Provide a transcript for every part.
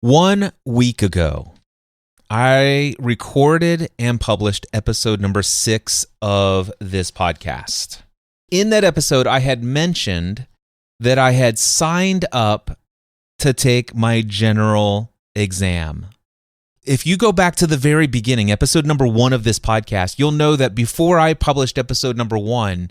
1 week ago, I recorded and published episode number 6 of this podcast. In that episode, I had mentioned that I had signed up to take my general exam. If you go back to the very beginning, episode number 1 of this podcast, you'll know that before I published episode number 1,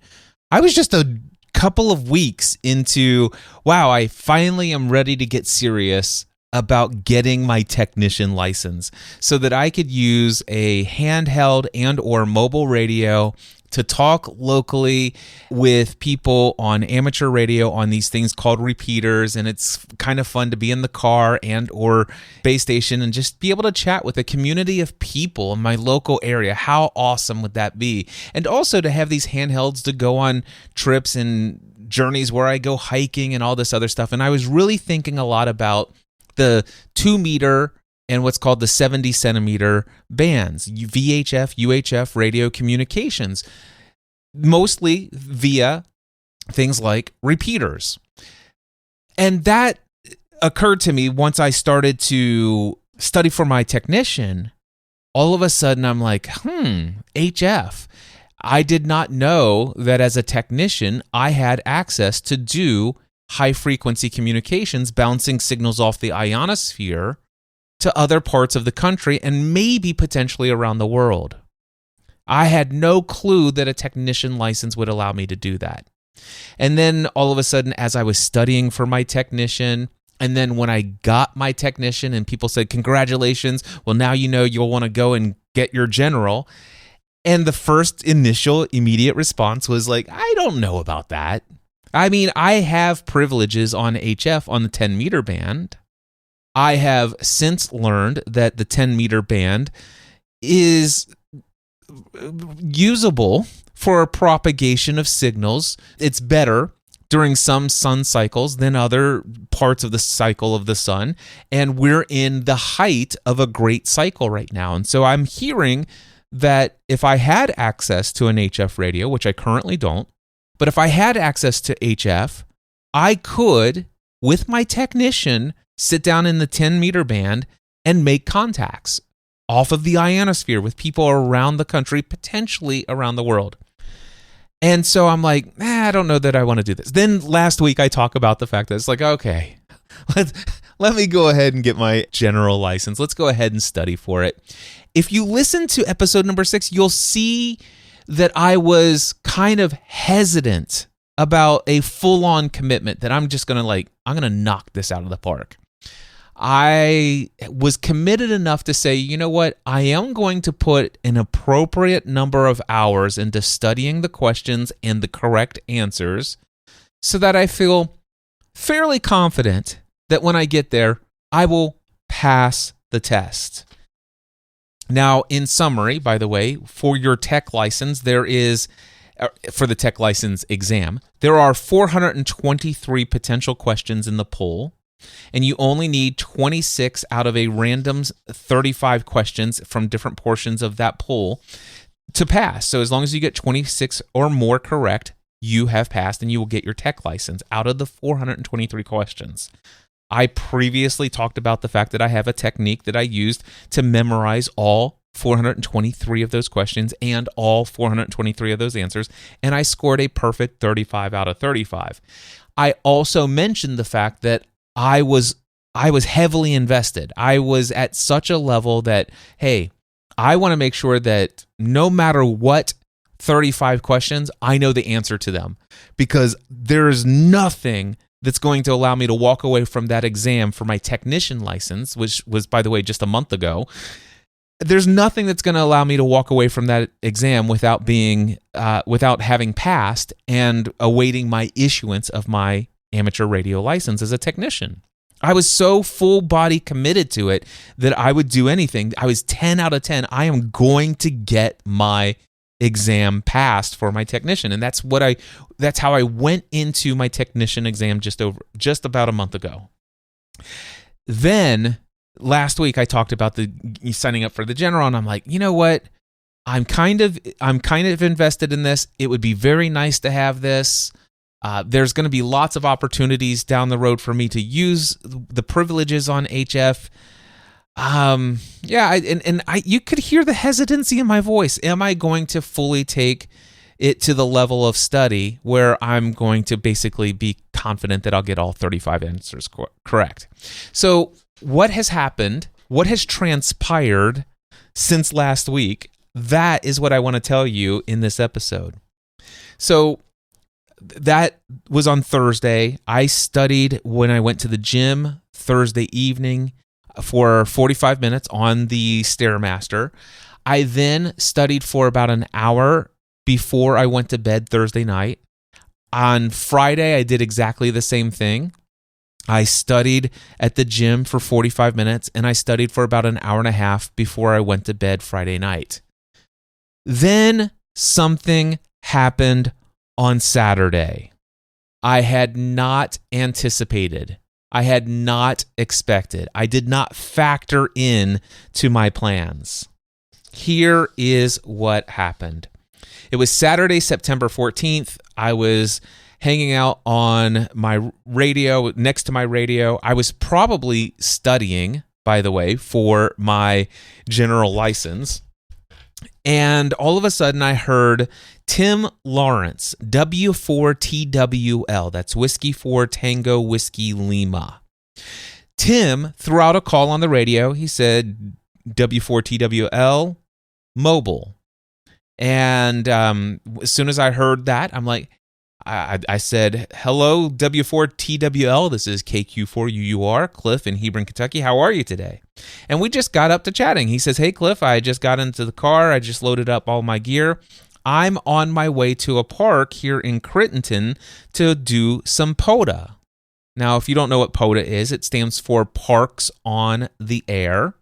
I was just a couple of weeks into, wow, I finally am ready to get serious about getting my technician license so that I could use a handheld and or mobile radio to talk locally with people on amateur radio on these things called repeaters. And it's kind of fun to be in the car and or base station and just be able to chat with a community of people in my local area. How awesome would that be? And also to have these handhelds to go on trips and journeys where I go hiking and all this other stuff. And I was really thinking a lot about the 2-meter and what's called the 70-centimeter bands, VHF, UHF radio communications, mostly via things like repeaters. And that occurred to me once I started to study for my technician. All of a sudden, I'm like, HF. I did not know that as a technician, I had access to do high-frequency communications, bouncing signals off the ionosphere to other parts of the country and maybe potentially around the world. I had no clue that a technician license would allow me to do that. And then all of a sudden, as I was studying for my technician, and then when I got my technician and people said, congratulations, well, now you know you'll want to go and get your general. And the first initial immediate response was like, I don't know about that. I mean, I have privileges on HF on the 10-meter band. I have since learned that the 10-meter band is usable for propagation of signals. It's better during some sun cycles than other parts of the cycle of the sun. And we're in the height of a great cycle right now. And so I'm hearing that if I had access to an HF radio, which I currently don't, but if I had access to HF, I could, with my technician, sit down in the 10-meter band and make contacts off of the ionosphere with people around the country, potentially around the world. And so I'm like, I don't know that I want to do this. Then last week I talk about the fact that it's like, okay, let me go ahead and get my general license. Let's go ahead and study for it. If you listen to episode number 6, you'll see that I was kind of hesitant about a full-on commitment that I'm just going to I'm going to knock this out of the park. I was committed enough to say, you know what, I am going to put an appropriate number of hours into studying the questions and the correct answers so that I feel fairly confident that when I get there, I will pass the test. Now, in summary, by the way, for your tech license, for the tech license exam, there are 423 potential questions in the poll, and you only need 26 out of a random 35 questions from different portions of that poll to pass. So as long as you get 26 or more correct, you have passed and you will get your tech license out of the 423 questions. I previously talked about the fact that I have a technique that I used to memorize all 423 of those questions and all 423 of those answers, and I scored a perfect 35 out of 35. I also mentioned the fact that I was heavily invested. I was at such a level that, hey, I want to make sure that no matter what 35 questions, I know the answer to them, because there is nothing that's going to allow me to walk away from that exam for my technician license, which was, by the way, just a month ago. There's nothing that's going to allow me to walk away from that exam without having passed and awaiting my issuance of my amateur radio license as a technician. I was so full body committed to it that I would do anything. I was 10 out of 10. I am going to get my exam passed for my technician. And that's how I went into my technician exam just about a month ago. Then last week I talked about the signing up for the general, and I'm like, you know what? I'm kind of invested in this. It would be very nice to have this. There's going to be lots of opportunities down the road for me to use the privileges on HF. You could hear the hesitancy in my voice. Am I going to fully take it to the level of study where I'm going to basically be confident that I'll get all 35 answers correct? So what has happened? What has transpired since last week? That is what I want to tell you in this episode. So that was on Thursday. I studied when I went to the gym Thursday evening for 45 minutes on the Stairmaster. I then studied for about an hour before I went to bed Thursday night. On Friday, I did exactly the same thing. I studied at the gym for 45 minutes, and I studied for about an hour and a half before I went to bed Friday night. Then something happened on Saturday. I had not anticipated. I had not expected. I did not factor in to my plans. Here is what happened. It was Saturday, September 14th. I was hanging out on my radio, next to my radio. I was probably studying, by the way, for my general license. And all of a sudden I heard Tim Lawrence, W4TWL, that's Whiskey 4 Tango Whiskey Lima. Tim threw out a call on the radio. He said, W4TWL, mobile. And as soon as I heard that, I'm like, I said, hello, W4TWL, this is KQ4UUR, Cliff in Hebron, Kentucky. How are you today? And we just got up to chatting. He says, hey, Cliff, I just got into the car. I just loaded up all my gear. I'm on my way to a park here in Crittenton to do some POTA. Now, if you don't know what POTA is, it stands for Parks on the Air.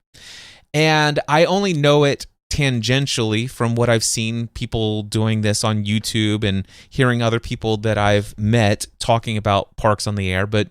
And I only know it tangentially from what I've seen people doing this on YouTube and hearing other people that I've met talking about Parks on the Air. But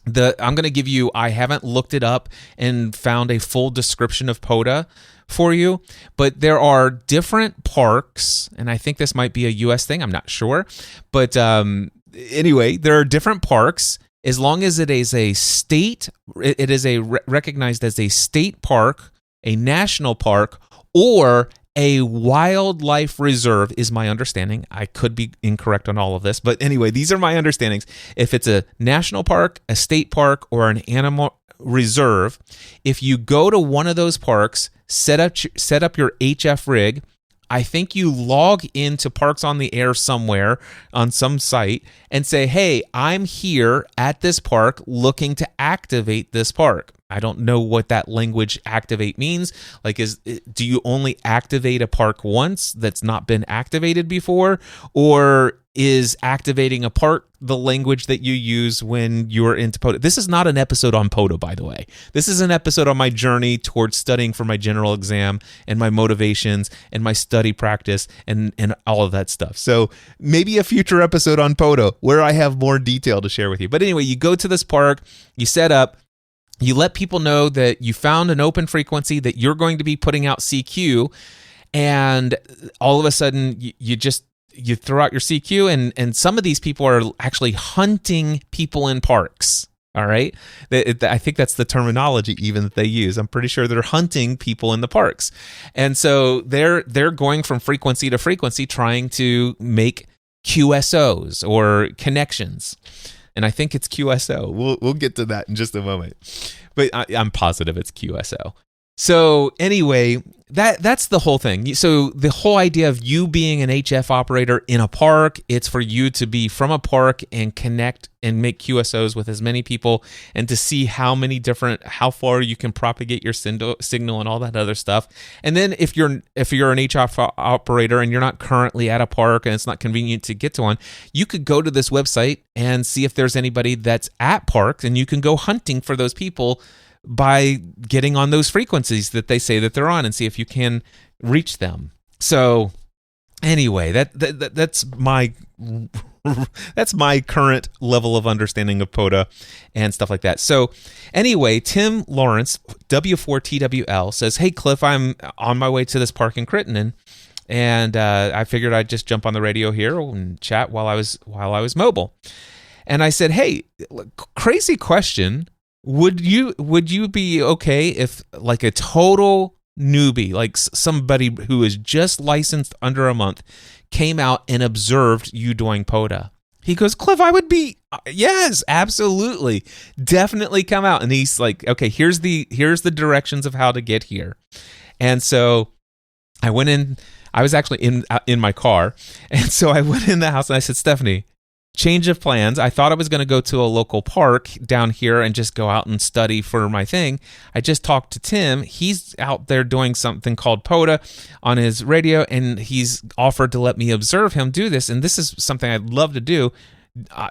I'm going to give you, I haven't looked it up and found a full description of POTA for you, but there are different parks, and I think this might be a US thing, I'm not sure. But anyway, there are different parks. As long as it is a state, it is recognized as a state park, a national park, or a wildlife reserve is my understanding. I could be incorrect on all of this, but anyway, these are my understandings. If it's a national park, a state park, or an animal reserve, if you go to one of those parks, set up your HF rig, I think you log into Parks on the Air somewhere on some site and say, hey, I'm here at this park looking to activate this park. I don't know what that language activate means. Like, do you only activate a park once that's not been activated before? Or is activating a park the language that you use when you're into POTA? This is not an episode on POTA, by the way. This is an episode on my journey towards studying for my general exam and my motivations and my study practice and all of that stuff. So maybe a future episode on POTA where I have more detail to share with you. But anyway, you go to this park, you set up, you let people know that you found an open frequency, that you're going to be putting out CQ, and all of a sudden you throw out your CQ, and some of these people are actually hunting people in parks. All right, I think that's the terminology even that they use. I'm pretty sure they're hunting people in the parks, and so they're going from frequency to frequency, trying to make QSOs or connections. And I think it's QSO. We'll get to that in just a moment. But I'm positive it's QSO. So anyway, that's the whole thing. So the whole idea of you being an HF operator in a park, it's for you to be from a park and connect and make QSOs with as many people and to see how far you can propagate your signal and all that other stuff. And then if you're an HF operator and you're not currently at a park and it's not convenient to get to one, you could go to this website and see if there's anybody that's at parks, and you can go hunting for those people by getting on those frequencies that they say that they're on and see if you can reach them. So anyway, that's my current level of understanding of POTA and stuff like that. So anyway, Tim Lawrence, W4TWL, says, hey, Cliff, I'm on my way to this park in Crittenton. And I figured I'd just jump on the radio here and chat while I was mobile. And I said, "Hey, crazy question. Would you be okay if like a total newbie, like somebody who is just licensed under a month, came out and observed you doing POTA?" He goes, "Cliff, I would be, yes, absolutely, definitely come out." And he's like, "Okay, here's the directions of how to get here." And so I went in. I was actually in my car, and so I went in the house and I said, "Stephanie, change of plans. I thought I was going to go to a local park down here and just go out and study for my thing. I just talked to Tim. He's out there doing something called POTA on his radio, and he's offered to let me observe him do this. And this is something I'd love to do.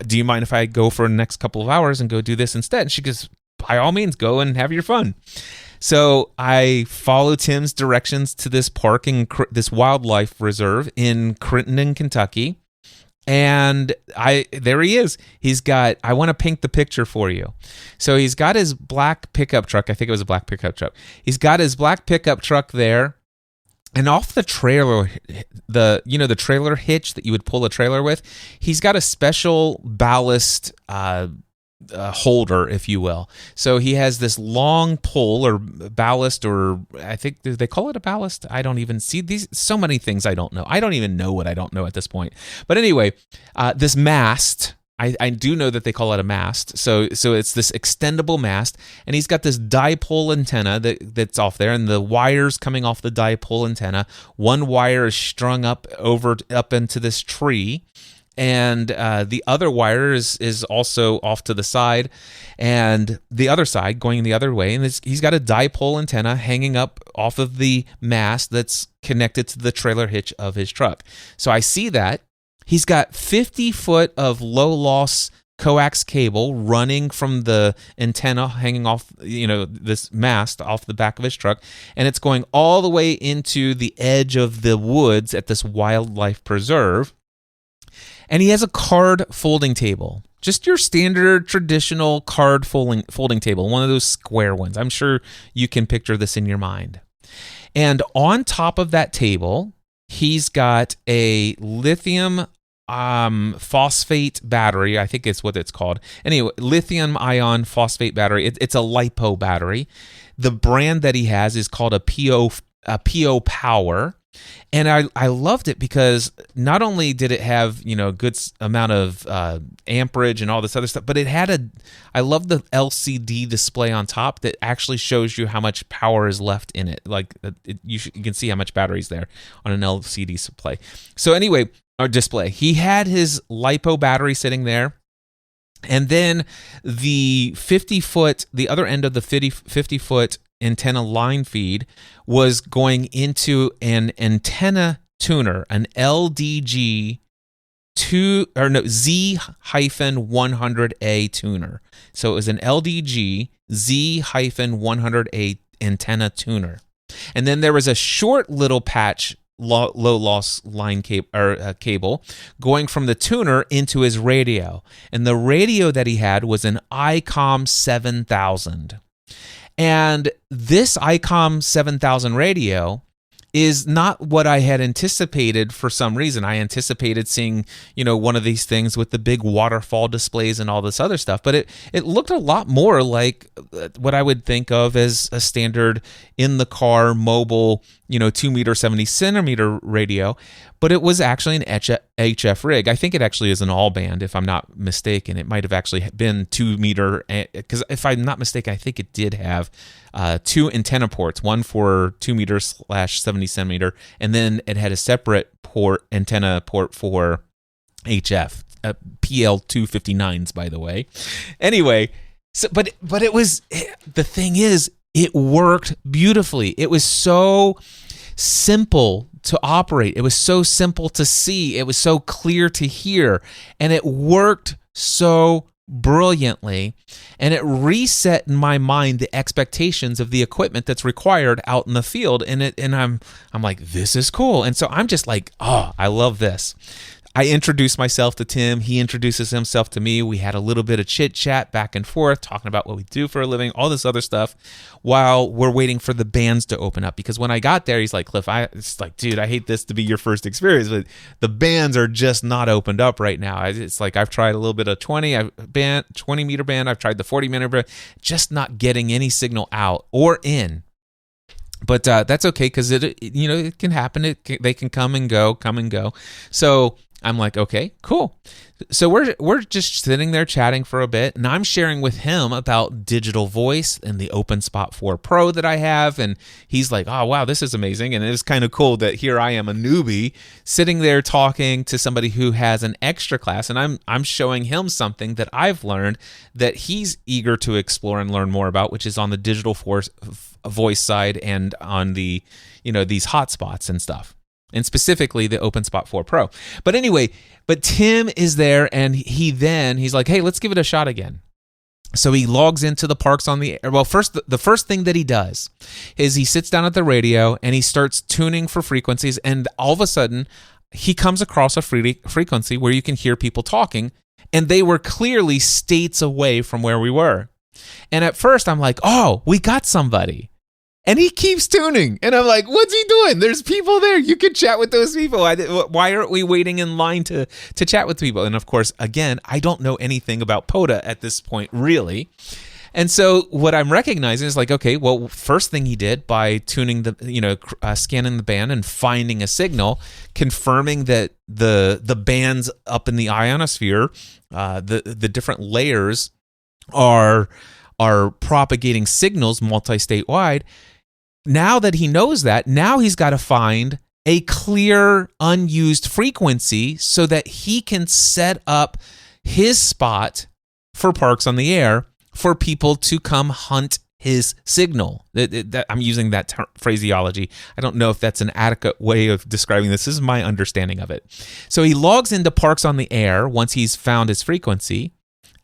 Do you mind if I go for the next couple of hours and go do this instead?" And she goes, "By all means, go and have your fun." So I followed Tim's directions to this park in this wildlife reserve in Crittenden, Kentucky. And there he is. I want to paint the picture for you. So he's got his black pickup truck. I think it was a black pickup truck. He's got his black pickup truck there. And off the trailer, the trailer hitch that you would pull a trailer with, he's got a special ballast holder, if you will. So he has this long pole or ballast, or I think they call it a ballast. I don't even see these. So many things I don't know. I don't even know what I don't know at this point. But anyway, this mast, I do know that they call it a mast. So it's this extendable mast, and he's got this dipole antenna that's off there, and the wires coming off the dipole antenna. One wire is strung up into this tree. And the other wire is also off to the side, and the other side going the other way. And he's got a dipole antenna hanging up off of the mast that's connected to the trailer hitch of his truck. So I see that. He's got 50 foot of low loss coax cable running from the antenna hanging off, this mast off the back of his truck. And it's going all the way into the edge of the woods at this wildlife preserve. And he has a card folding table, just your standard traditional card folding table, one of those square ones. I'm sure you can picture this in your mind. And on top of that table, he's got a lithium phosphate battery. I think it's what it's called. Anyway, lithium ion phosphate battery. It's a LiPo battery. The brand that he has is called a PO Power. And I loved it because not only did it have, a good amount of amperage and all this other stuff, but it had I love the LCD display on top that actually shows you how much power is left in it. Like you can see how much battery's there on an LCD display. So anyway, our display, he had his LiPo battery sitting there. And then the other end of the 50-foot antenna line feed was going into an antenna tuner, an LDG Z-100A tuner. So it was an LDG Z-100A antenna tuner. And then there was a short little patch low loss line cable going from the tuner into his radio. And the radio that he had was an Icom 7000. And this Icom 7000 radio is not what I had anticipated for some reason. I anticipated seeing, one of these things with the big waterfall displays and all this other stuff, but it looked a lot more like what I would think of as a standard in the car mobile, 2 meter, 70 centimeter radio, but it was actually an HF rig. I think it actually is an all band, if I'm not mistaken. It might have actually been 2 meter, because if I'm not mistaken, I think it did have 2 antenna ports, one for 2 meters / 70 centimeter, and then it had a separate antenna port for HF, PL259s, by the way. Anyway, but it was, the thing is, it worked beautifully. It was so simple to operate. It was so simple to see. It was so clear to hear, and it worked so brilliantly, and it reset in my mind the expectations of the equipment that's required out in the field. And I'm like, this is cool. And so I'm just like, oh, I love this. I introduce myself to Tim. He introduces himself to me. We had a little bit of chit chat back and forth, talking about what we do for a living, all this other stuff, while we're waiting for the bands to open up. Because when I got there, he's like, Cliff, it's like, dude, I hate this to be your first experience, but the bands are just not opened up right now. It's like I've tried a little bit of 20 meter band. I've tried the 40 meter band, just not getting any signal out or in. But that's okay, because it can happen. They can come and go. So I'm like, okay, cool. So we're just sitting there chatting for a bit, and I'm sharing with him about digital voice and the OpenSpot 4 Pro that I have, and he's like, oh, wow, this is amazing. And it was kind of cool that here I am, a newbie, sitting there talking to somebody who has an extra class, and I'm showing him something that I've learned that he's eager to explore and learn more about, which is on the digital voice side and on the, these hotspots and stuff. And specifically the OpenSpot 4 Pro. But anyway, Tim is there, and he's like, hey, let's give it a shot again. So he logs into the Parks on the Air. Well, the first thing that he does is he sits down at the radio and he starts tuning for frequencies, and all of a sudden he comes across a frequency where you can hear people talking, and they were clearly states away from where we were. And at first I'm like, oh, we got somebody. And he keeps tuning. And I'm like, what's he doing? There's people there. You can chat with those people. Why aren't we waiting in line to chat with people? And of course, again, I don't know anything about POTA at this point, really. And so what I'm recognizing is like, okay, well, first thing he did by tuning scanning the band and finding a signal, confirming that the bands up in the ionosphere, the different layers are propagating signals multi-statewide. Now that he knows that, now he's got to find a clear, unused frequency so that he can set up his spot for Parks on the Air for people to come hunt his signal. I'm using that phraseology. I don't know if that's an adequate way of describing this. This is my understanding of it. So he logs into Parks on the Air once he's found his frequency.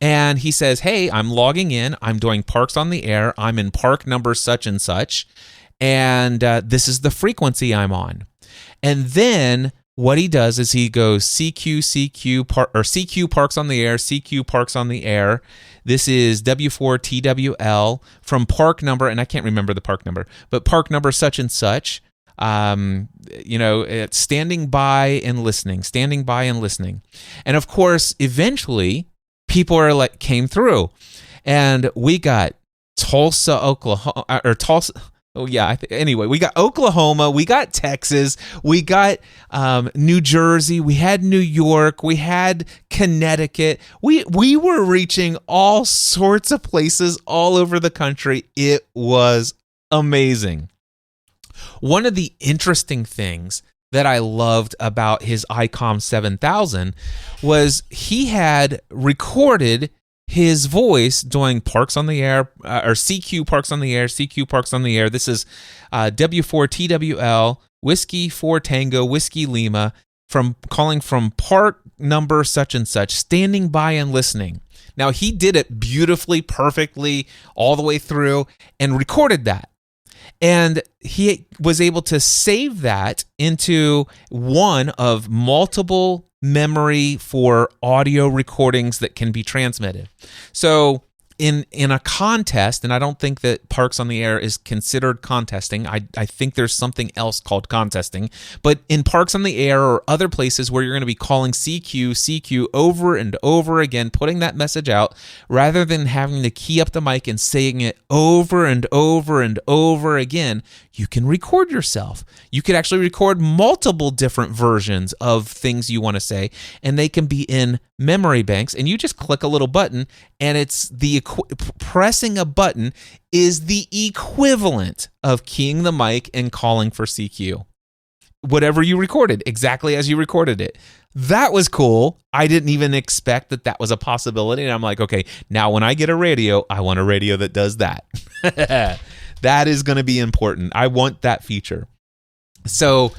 And he says, hey, I'm logging in. I'm doing Parks on the Air. I'm in park number such and such. And this is the frequency I'm on. And then what he does is he goes CQ Parks on the Air, CQ Parks on the Air. This is W4TWL from park number, and I can't remember the park number, but park number such and such. It's standing by and listening. And of course, eventually, people came through, and we got Tulsa, Oklahoma, anyway, we got Oklahoma, we got Texas, we got New Jersey, we had New York, we had Connecticut. We were reaching all sorts of places all over the country. It was amazing. One of the interesting things that I loved about his Icom 7000 was he had recorded his voice doing Parks on the Air, or CQ Parks on the Air, CQ Parks on the Air. This is W4TWL, Whiskey 4 Tango, Whiskey Lima, calling from park number such and such, standing by and listening. Now, he did it beautifully, perfectly, all the way through, and recorded that. And he was able to save that into one of multiple memory for audio recordings that can be transmitted. So in a contest, and I don't think that Parks on the Air is considered contesting. I think there's something else called contesting. But in Parks on the Air or other places where you're going to be calling CQ over and over again, putting that message out, rather than having to key up the mic and saying it over and over and over again, you can record yourself. You could actually record multiple different versions of things you want to say, and they can be in memory banks, and you just click a little button, and it's pressing a button is the equivalent of keying the mic and calling for CQ. Whatever you recorded, exactly as you recorded it. That was cool. I didn't even expect that was a possibility, and I'm like, okay, now when I get a radio, I want a radio that does that. That is going to be important. I want that feature. So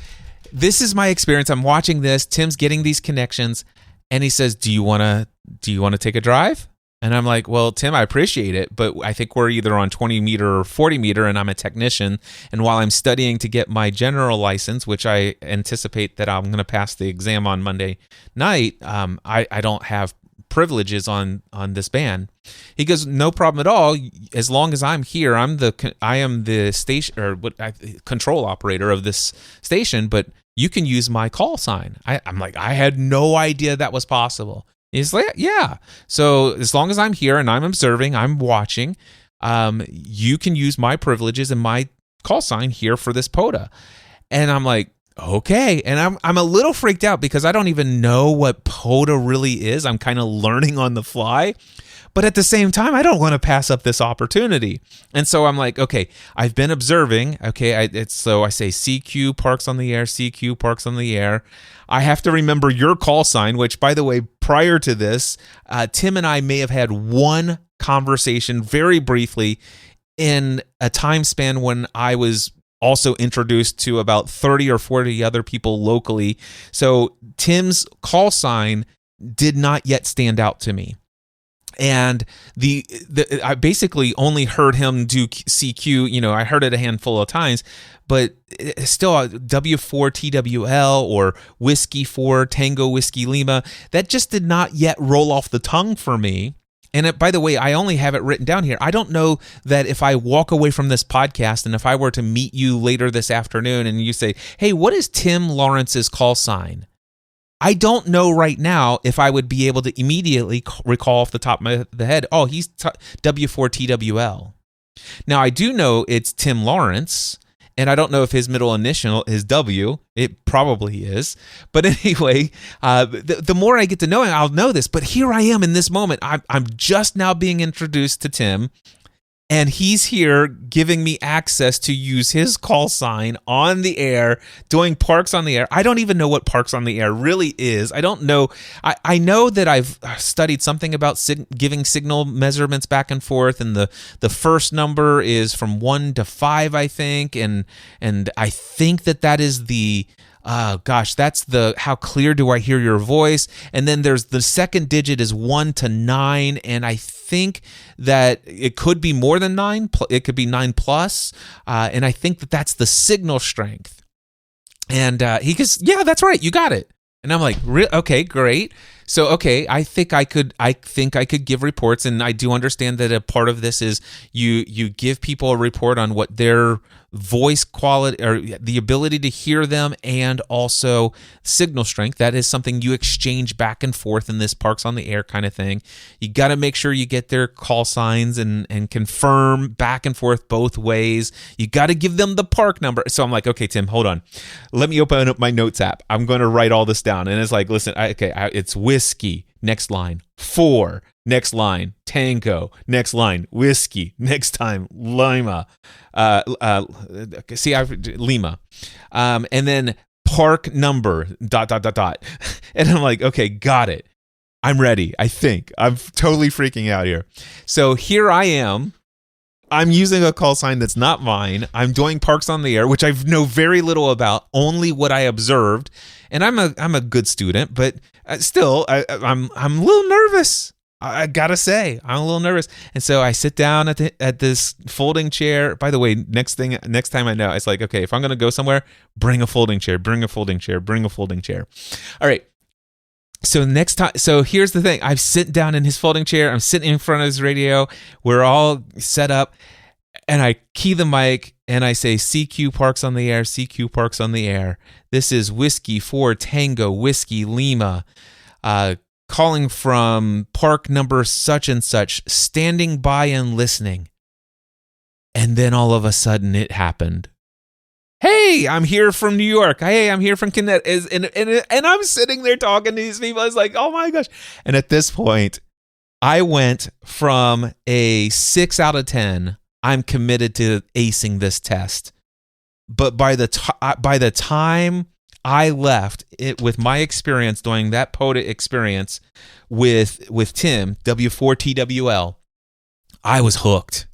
this is my experience. I'm watching this. Tim's getting these connections, and he says, "Do you want to take a drive?" And I'm like, well, Tim, I appreciate it, but I think we're either on 20 meter or 40 meter, and I'm a technician. And while I'm studying to get my general license, which I anticipate that I'm going to pass the exam on Monday night, I don't have privileges on this band. He goes, no problem at all. As long as I'm here, I am the station or control operator of this station, but you can use my call sign. I'm like, I had no idea that was possible. He's like, yeah. So as long as I'm here and I'm observing, I'm watching, you can use my privileges and my call sign here for this POTA. And I'm like, okay. And I'm a little freaked out because I don't even know what POTA really is. I'm kind of learning on the fly. But at the same time, I don't want to pass up this opportunity. And so I'm like, okay, I've been observing. Okay, so I say CQ parks on the air, CQ parks on the air. I have to remember your call sign, which, by the way, prior to this, Tim and I may have had one conversation very briefly in a time span when I was also introduced to about 30 or 40 other people locally. So Tim's call sign did not yet stand out to me. And I basically only heard him do CQ. I heard it a handful of times, but still W4TWL or Whiskey 4 Tango Whiskey Lima, that just did not yet roll off the tongue for me. And by the way, I only have it written down here. I don't know that if I walk away from this podcast and if I were to meet you later this afternoon and you say, hey, what is Tim Lawrence's call sign? I don't know right now if I would be able to immediately recall off the top of the head, oh, he's W4TWL. Now, I do know it's Tim Lawrence, and I don't know if his middle initial is W. It probably is. But anyway, the more I get to know him, I'll know this. But here I am in this moment. I'm just now being introduced to Tim, and he's here giving me access to use his call sign on the air, doing Parks on the Air. I don't even know what Parks on the Air really is. I don't know. I know that I've studied something about giving signal measurements back and forth, and the first number is from 1 to 5, I think, and I think that is the that's the how clear do I hear your voice, and then there's the second digit is 1 to 9, and I think that it could be more than 9. It could be 9 plus, and I think that's the signal strength. And he goes, yeah, that's right, you got it. And I'm like, okay, great. So, okay, I think I could give reports, and I do understand that a part of this is you give people a report on what their voice quality or the ability to hear them, and also signal strength. That is something you exchange back and forth in this Parks on the Air kind of thing. You got to make sure you get their call signs and confirm back and forth both ways. You got to give them the park number. So I'm like, okay, Tim, hold on. Let me open up my notes app. I'm going to write all this down. And it's like, listen, it's Whiskey, next line, 4, next line, Tango, next line, Whiskey, next time, Lima, Lima, and then park number, ... And I'm like, okay, got it. I'm ready, I think. I'm totally freaking out here. So here I am. I'm using a call sign that's not mine. I'm doing Parks on the Air, which I know very little about, only what I observed. And I'm a good student, but still, I'm a little nervous. I gotta say, I'm a little nervous. And so I sit down at this folding chair. By the way, next time I know, it's like, okay, if I'm gonna go somewhere, bring a folding chair, bring a folding chair, bring a folding chair. All right. So next time, so here's the thing. I sit down in his folding chair. I'm sitting in front of his radio. We're all set up, and I key the mic and I say, CQ Parks on the Air, CQ Parks on the Air. This is Whiskey 4 Tango Whiskey Lima, calling from park number such and such, standing by and listening. And then all of a sudden it happened. Hey, I'm here from New York. Hey, I'm here from Connecticut. And I'm sitting there talking to these people. I was like, oh my gosh. And at this point, I went from a 6 out of 10. I'm committed to acing this test. But by the time I left it with my experience doing that POTA experience with Tim, W4TWL, I was hooked.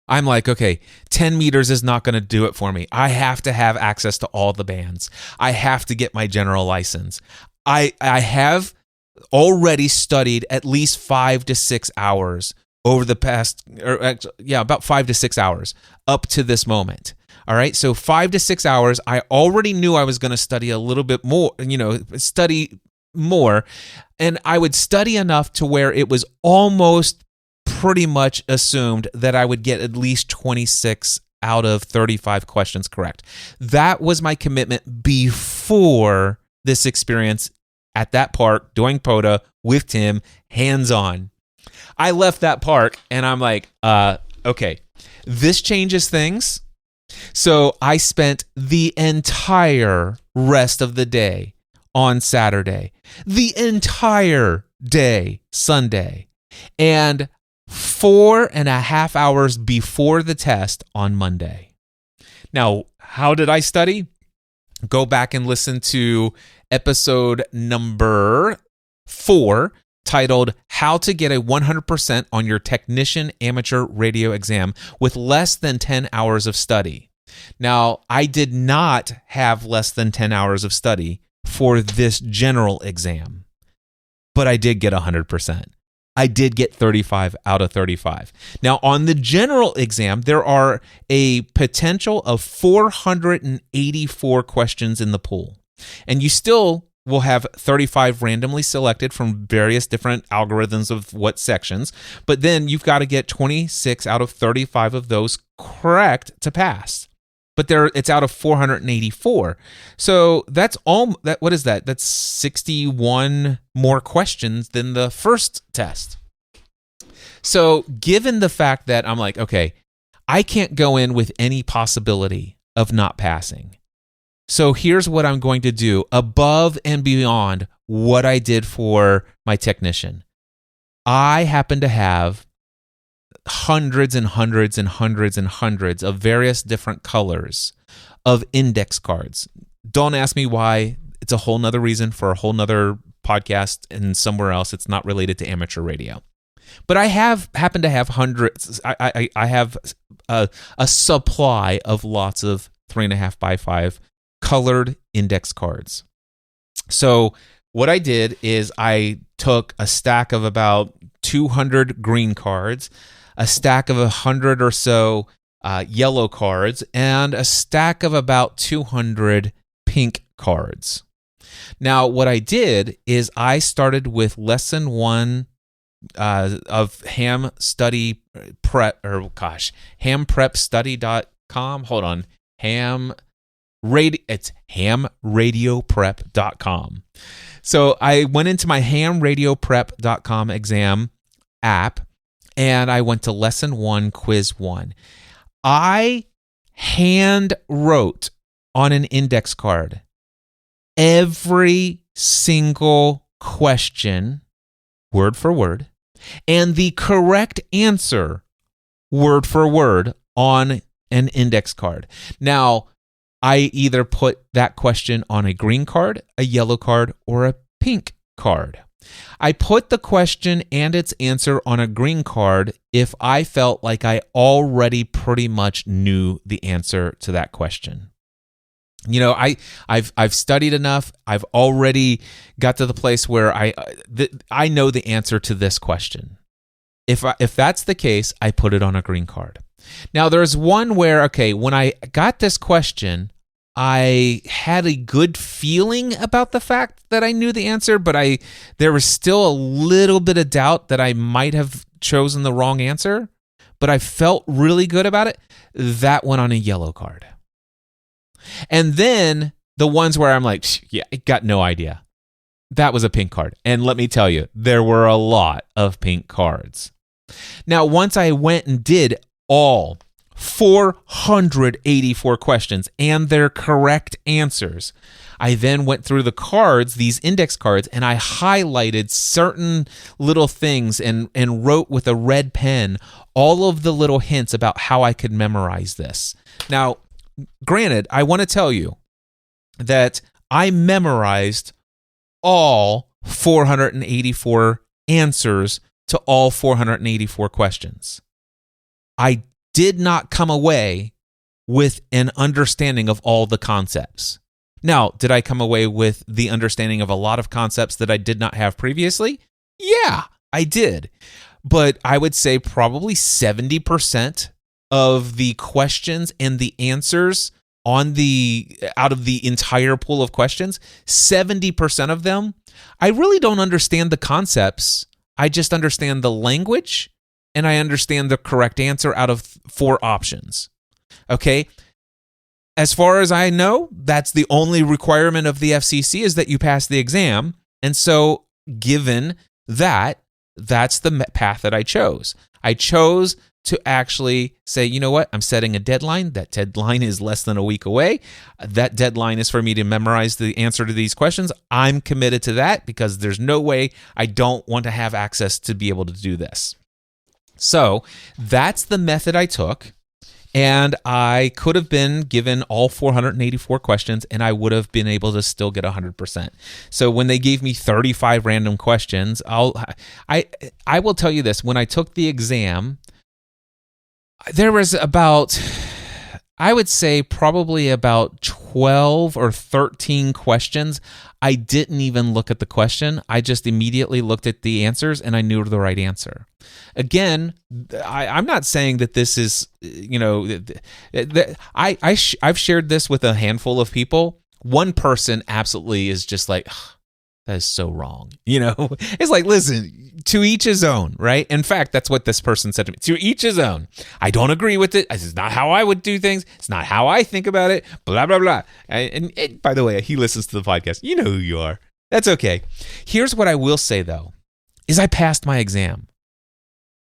I'm like, okay, 10 meters is not going to do it for me. I have to have access to all the bands. I have to get my general license. I have already studied at least 5 to 6 hours over the past, about 5 to 6 hours up to this moment. All right, so 5 to 6 hours. I already knew I was going to study a little bit more, study more, and I would study enough to where it was almost pretty much assumed that I would get at least 26 out of 35 questions correct. That was my commitment before this experience at that park doing POTA with Tim, hands-on. I left that park and I'm like, okay, this changes things. So I spent the entire rest of the day on Saturday, the entire day Sunday, and 4.5 hours before the test on Monday. Now, how did I study? Go back and listen to episode number 4, titled How to Get a 100% on Your Technician Amateur Radio Exam with Less Than 10 Hours of Study. Now, I did not have less than 10 hours of study for this general exam, but I did get 100%. I did get 35 out of 35. Now, on the general exam, there are a potential of 484 questions in the pool, and you still will have 35 randomly selected from various different algorithms of what sections, but then you've got to get 26 out of 35 of those correct to pass. But it's out of 484. So that's all. What is that? That's 61 more questions than the first test. So given the fact that I'm like, okay, I can't go in with any possibility of not passing. So here's what I'm going to do above and beyond what I did for my technician. I happen to have hundreds and hundreds and hundreds and hundreds of various different colors of index cards. Don't ask me why. It's a whole nother reason for a whole nother podcast and somewhere else. It's not related to amateur radio. But I happen to have hundreds. I have a supply of lots of 3.5 by 5 colored index cards. So what I did is I took a stack of about 200 green cards, a stack of 100 or so yellow cards, and a stack of about 200 pink cards. Now, what I did is I started with lesson 1 of ham study prep, hamprepstudy.com. Hold on. It's hamradioprep.com. So I went into my hamradioprep.com exam app, and I went to lesson 1, quiz 1. I hand wrote on an index card every single question, word for word, and the correct answer, word for word, on an index card. Now, I either put that question on a green card, a yellow card, or a pink card. I put the question and its answer on a green card if I felt like I already pretty much knew the answer to that question. You know, I've studied enough. I've already got to the place where I know the answer to this question. If that's the case, I put it on a green card. Now, there's one where, okay, when I got this question, I had a good feeling about the fact that I knew the answer, but there was still a little bit of doubt that I might have chosen the wrong answer, but I felt really good about it. That went on a yellow card. And then the ones where I'm like, yeah, I got no idea. That was a pink card. And let me tell you, there were a lot of pink cards. Now, once I went and did all 484 questions and their correct answers, I then went through the cards, these index cards, and I highlighted certain little things and wrote with a red pen all of the little hints about how I could memorize this. Now, granted, I want to tell you that I memorized all 484 answers to all 484 questions. I did not come away with an understanding of all the concepts Now, did I come away with the understanding of a lot of concepts that I did not have previously? Yeah, I did. But I would say probably 70% of the questions and the answers out of the entire pool of questions, 70% of them, I really don't understand the concepts. I just understand the language and I understand the correct answer out of 4 options. Okay? As far as I know, that's the only requirement of the FCC is that you pass the exam. And so given that, that's the path that I chose. I chose to actually say, you know what, I'm setting a deadline. That deadline is less than a week away. That deadline is for me to memorize the answer to these questions. I'm committed to that because there's no way I don't want to have access to be able to do this. So that's the method I took. And I could have been given all 484 questions and I would have been able to still get 100%. So when they gave me 35 random questions, I will tell you this. When I took the exam, there was about, I would say probably about 12 or 13 questions. I didn't even look at the question. I just immediately looked at the answers and I knew the right answer. Again, I'm not saying that this is, I've shared this with a handful of people. One person absolutely is just like, that is so wrong. It's like, listen, to each his own, right? In fact, that's what this person said to me. To each his own. I don't agree with it. This is not how I would do things. It's not how I think about it. Blah, blah, blah. And by the way, he listens to the podcast. You know who you are. That's okay. Here's what I will say, though, is I passed my exam.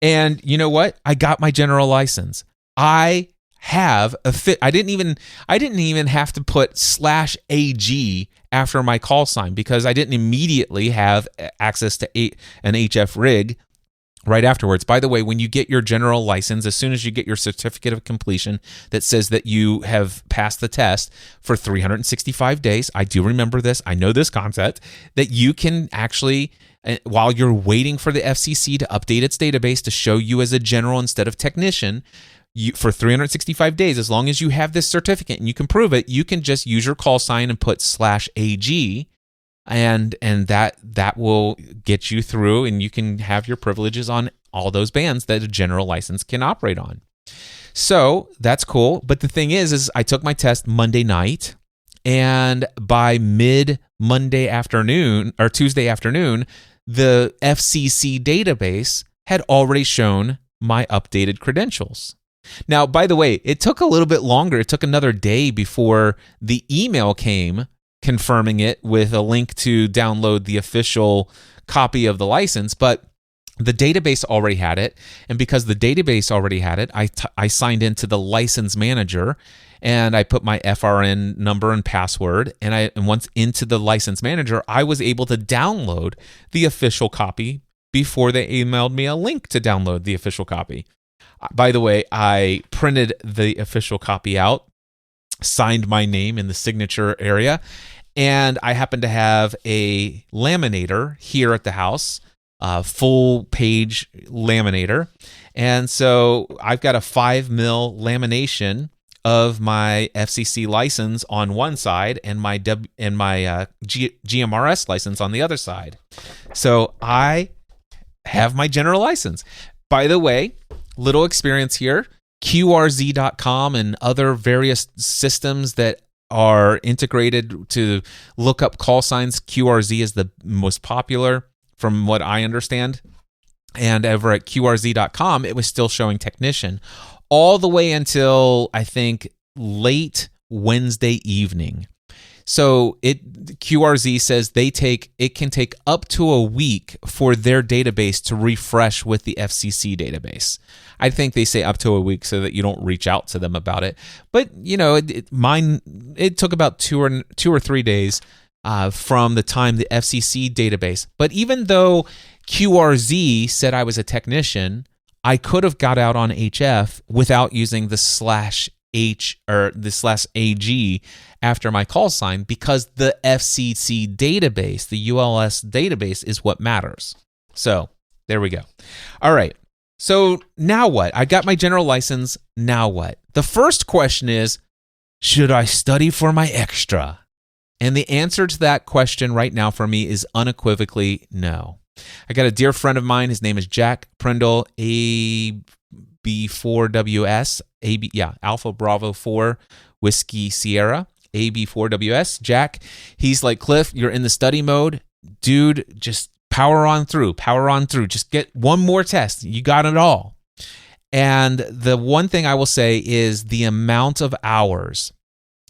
And you know what? I got my general license. I have I didn't even have to put /AG after my call sign because I didn't immediately have access to an HF rig right afterwards. By the way, when you get your general license, as soon as you get your certificate of completion that says that you have passed the test for 365 days, I do remember this, I know this concept, that you can actually, while you're waiting for the FCC to update its database to show you as a general instead of technician, for 365 days, as long as you have this certificate and you can prove it, you can just use your call sign and put /AG, and that will get you through, and you can have your privileges on all those bands that a general license can operate on. So that's cool. But the thing is I took my test Monday night, and by mid-Monday afternoon or Tuesday afternoon, the FCC database had already shown my updated credentials. Now, by the way, it took a little bit longer. It took another day before the email came confirming it with a link to download the official copy of the license, but the database already had it. And because the database already had it, I signed into the license manager and I put my FRN number and password. And once into the license manager, I was able to download the official copy before they emailed me a link to download the official copy. By the way, I printed the official copy out, signed my name in the signature area, and I happen to have a laminator here at the house, a full page laminator. And so I've got a 5 mil lamination of my FCC license on one side and my GMRS license on the other side. So I have my general license. By the way, little experience here, QRZ.com and other various systems that are integrated to look up call signs. QRZ is the most popular from what I understand. And over at QRZ.com, it was still showing technician all the way until, I think, late Wednesday evening. So QRZ says it can take up to a week for their database to refresh with the FCC database. I think they say up to a week so that you don't reach out to them about it. But it took about 2 or 3 days from the time the FCC database. But even though QRZ said I was a technician, I could have got out on HF without using the /H or the /AG after my call sign because the FCC database, the ULS database, is what matters. So there we go. All right. So now what? I got my general license. Now what? The first question is, should I study for my extra? And the answer to that question right now for me is unequivocally no. I got a dear friend of mine. His name is Jack Prindle, AB4WS, Alpha Bravo 4 Whiskey Sierra, AB4WS. Jack, he's like, Cliff, you're in the study mode. Dude, just power on through. Just get one more test. You got it all. And the one thing I will say is the amount of hours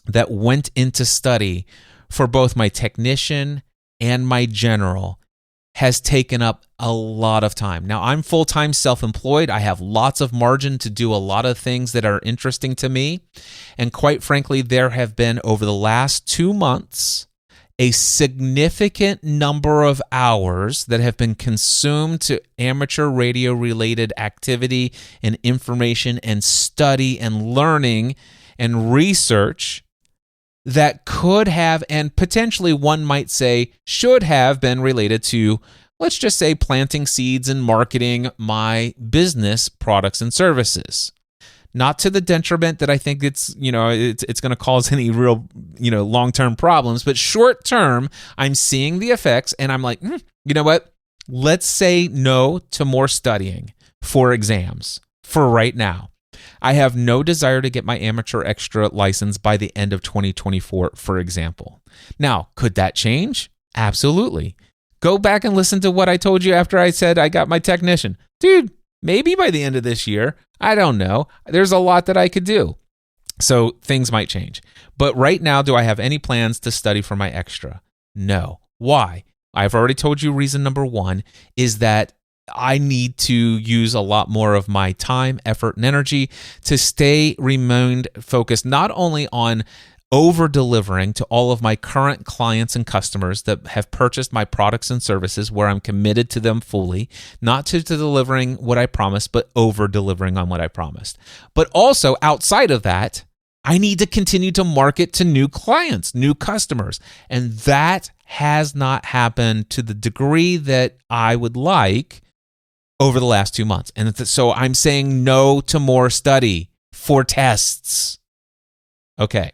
that went into study for both my technician and my general has taken up a lot of time. Now, I'm full-time self-employed. I have lots of margin to do a lot of things that are interesting to me. And quite frankly, there have been, over the last 2 months, a significant number of hours that have been consumed to amateur radio-related activity and information and study and learning and research that could have, and potentially one might say should have been related to, let's just say, planting seeds and marketing my business products and services. Not to the detriment that I think it's going to cause any real, long-term problems, but short-term, I'm seeing the effects and I'm like, you know what? Let's say no to more studying for exams for right now. I have no desire to get my amateur extra license by the end of 2024, for example. Now, could that change? Absolutely. Go back and listen to what I told you after I said I got my technician. Dude, maybe by the end of this year. I don't know. There's a lot that I could do. So things might change. But right now, do I have any plans to study for my extra? No. Why? I've already told you reason number one is that I need to use a lot more of my time, effort, and energy to remain focused not only on over-delivering to all of my current clients and customers that have purchased my products and services where I'm committed to them fully, not to delivering what I promised, but over-delivering on what I promised. But also, outside of that, I need to continue to market to new clients, new customers, and that has not happened to the degree that I would like over the last 2 months. And so I'm saying no to more study for tests. Okay.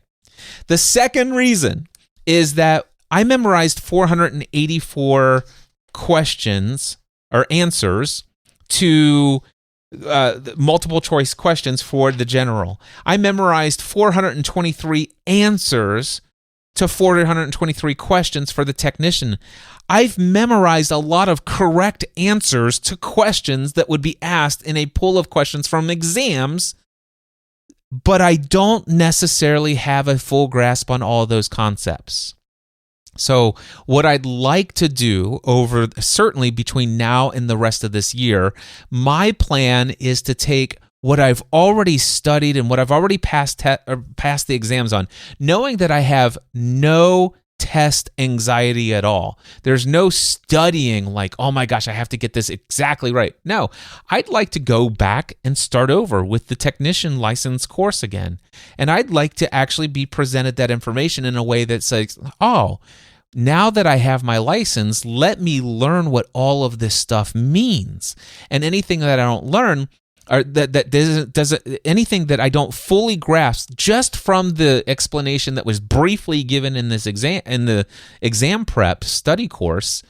The second reason is that I memorized 484 questions or answers to multiple choice questions for the general. I memorized 423 answers to 423 questions for the technician. I've memorized a lot of correct answers to questions that would be asked in a pool of questions from exams, but I don't necessarily have a full grasp on all of those concepts. So what I'd like to do certainly between now and the rest of this year, my plan is to take what I've already studied and what I've already passed the exams on, knowing that I have no test anxiety at all. There's no studying like, oh my gosh, I have to get this exactly right. No, I'd like to go back and start over with the technician license course again. And I'd like to actually be presented that information in a way that says, oh, now that I have my license, let me learn what all of this stuff means. And anything that I don't learn, or that doesn't anything that I don't fully grasp just from the explanation that was briefly given in the exam prep study course,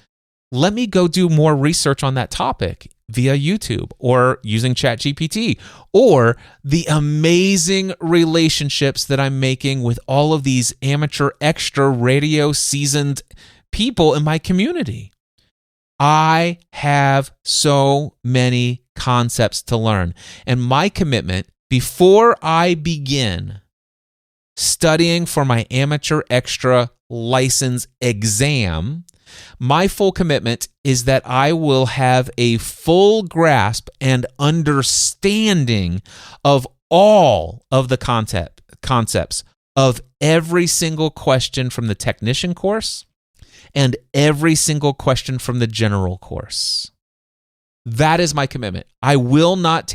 let me go do more research on that topic via YouTube or using ChatGPT or the amazing relationships that I'm making with all of these amateur extra radio seasoned people in my community. I have so many concepts to learn. And my commitment, before I begin studying for my amateur extra license exam, my full commitment is that I will have a full grasp and understanding of all of the concepts of every single question from the technician course and every single question from the general course. That is my commitment. I will not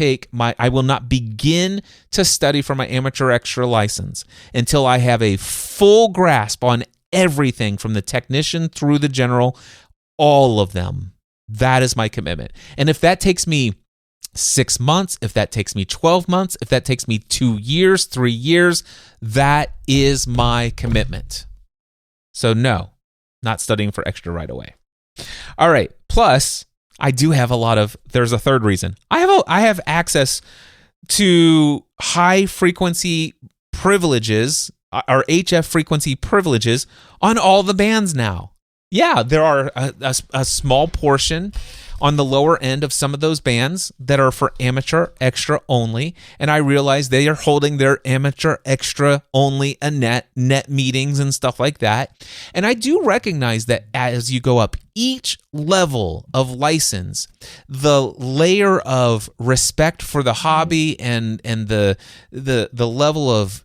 begin to study for my amateur extra license until I have a full grasp on everything from the technician through the general, all of them. That is my commitment. And if that takes me 6 months, if that takes me 12 months, if that takes me 2 years, 3 years, that is my commitment. So no, not studying for extra right away. All right. Plus, I do have there's a third reason. I have access to high frequency privileges, or HF frequency privileges, on all the bands now. Yeah, there are a small portion on the lower end of some of those bands that are for amateur extra only, and I realize they are holding their amateur extra only net meetings and stuff like that. And I do recognize that as you go up each level of license, the layer of respect for the hobby and the level of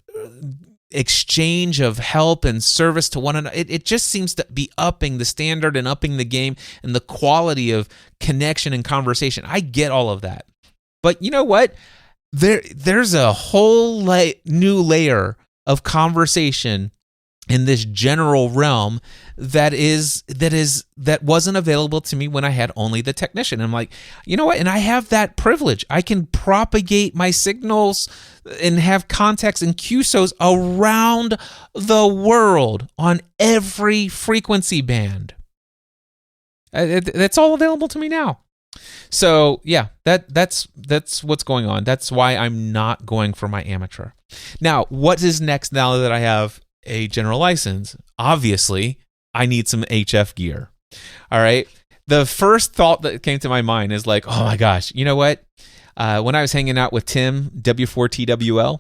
exchange of help and service to one another, it just seems to be upping the standard and upping the game and the quality of connection and conversation. I get all of that. But you know what? There's a whole new layer of conversation in this general realm that wasn't available to me when I had only the technician. I'm like, you know what? And I have that privilege. I can propagate my signals and have contacts and QSOs around the world on every frequency band. That's all available to me now. So yeah, that's what's going on. That's why I'm not going for my amateur. Now, what is next now that I have a general license? Obviously, I need some HF gear. All right. The first thought that came to my mind is like, oh my gosh, you know what? When I was hanging out with Tim, W4TWL,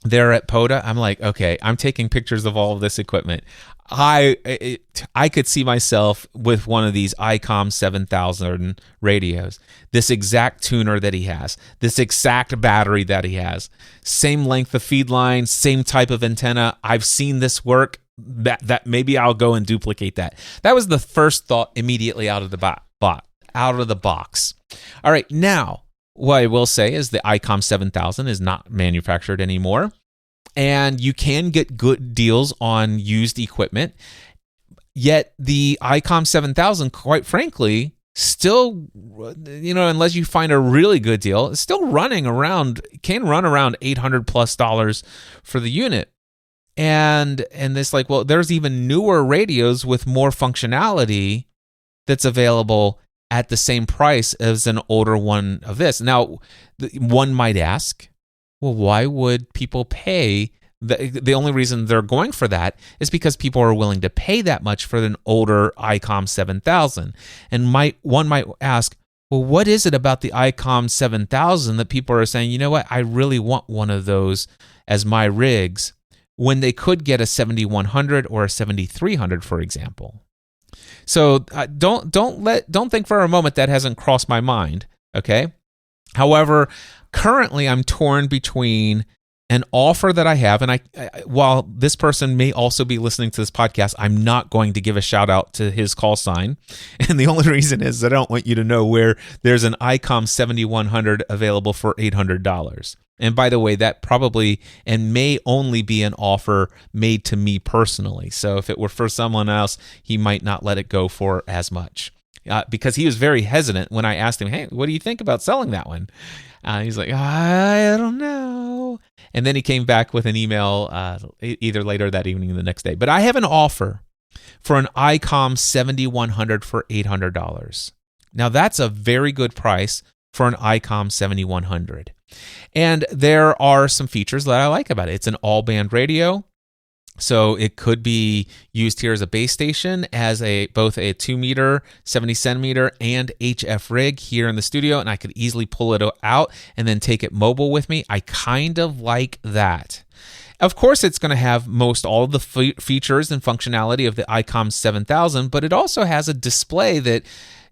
there at POTA, I'm like, okay, I'm taking pictures of all of this equipment. I could see myself with one of these Icom 7000 radios, this exact tuner that he has, this exact battery that he has, same length of feed line, same type of antenna. I've seen this work. That maybe I'll go and duplicate that. That was the first thought immediately out of the box. All right, now what I will say is the Icom 7000 is not manufactured anymore. And you can get good deals on used equipment. Yet the Icom 7000, quite frankly, still, unless you find a really good deal, it's still can run around $800+ for the unit. And it's like, well, there's even newer radios with more functionality that's available at the same price as an older one of this. Now, one might ask, well, why would people pay? The only reason they're going for that is because people are willing to pay that much for an older Icom 7000. And one might ask, well, what is it about the Icom 7000 that people are saying, you know what, I really want one of those as my rigs, when they could get a 7100 or a 7300, for example? So don't think for a moment that hasn't crossed my mind, okay? However, currently I'm torn between an offer that I have, and I while this person may also be listening to this podcast, I'm not going to give a shout out to his call sign. And the only reason is I don't want you to know where there's an Icom 7100 available for $800. And by the way, that probably and may only be an offer made to me personally. So if it were for someone else, he might not let it go for as much. Because he was very hesitant when I asked him, hey, what do you think about selling that one? He's like, I don't know. And then he came back with an email either later that evening or the next day. But I have an offer for an Icom 7100 for $800. Now, that's a very good price for an Icom 7100. And there are some features that I like about it. It's an all-band radio. So it could be used here as a base station, as both a 2-meter, 70 centimeter, and HF rig here in the studio, and I could easily pull it out and then take it mobile with me. I kind of like that. Of course, it's going to have all of the features and functionality of the Icom 7000, but it also has a display that